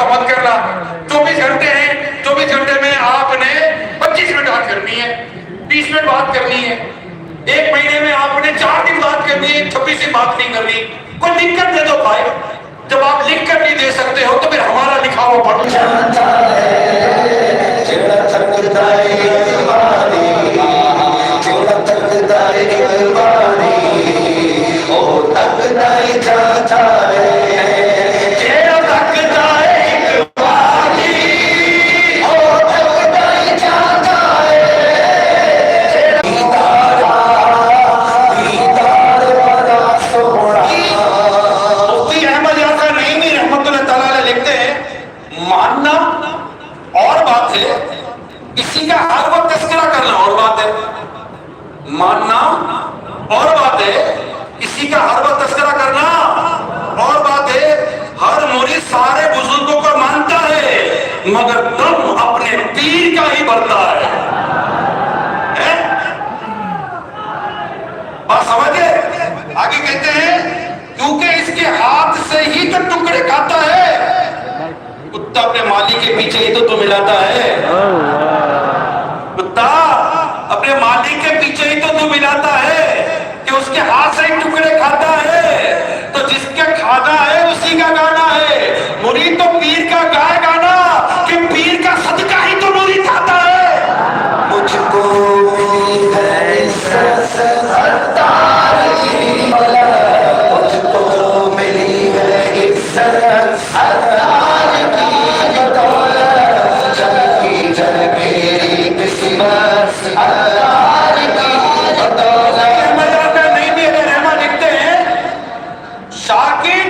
مت کرنا. 24 گھنٹے ہیں, 24 گھنٹے میں آپ نے 25 منٹ بات کرنی ہے, 20 منٹ بات کرنی ہے. ایک مہینے میں آپ نے 4 دن بات کرنی ہے, 26 دن بات نہیں کرنی. کوئی لکھ کر دے دو بھائی. جب آپ لکھ کر نہیں دے سکتے ہو تو پھر ہمارا لکھا ہوا پڑھو. ماننا اور بات ہے, کسی کا ہر وقت تذکرہ کرنا اور بات ہے. ہر مرید سارے بزرگوں کو مانتا ہے مگر دم اپنے پیر کا ہی بھرتا ہے. بات سمجھے؟ آگے کہتے ہیں کیونکہ اس کے ہاتھ سے ہی تو ٹکڑے کھاتا ہے. کتا اپنے مالک کے پیچھے ہی تو ملاتا ہے. کتا اپنے مالک کے پیچھے ہی تو ملاتا ہے کہ اس کے ہاتھ سے ہی ٹکڑے کھاتا ہے. تو جس کے کھانا ہے اسی کا گانا ہے. مرید تو پیر کا گائے گانا کہ پیر کا صدقہ ہی تو مرید کھاتا ہے. مجھ کو امید ہے ستار کی ملک, مجھ کو ملی ہے عزت ستار کی بدولت. جل کی جل میری قسمت ستار کی بدولت. احمد نہیں بھی اگر رحمہ لکھتے ہیں شاکر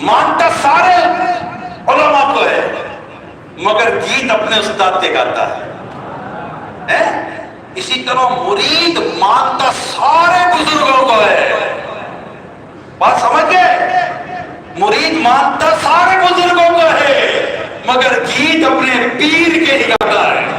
مانتا سارے علماء کو ہے مگر گیت اپنے استاد کے گاتا ہے. اسی طرح مرید مانتا سارے بزرگوں کو ہے. بات سمجھ گئے؟ مرید مانتا سارے بزرگوں کو ہے مگر گیت اپنے پیر کے ہی گاتا ہے.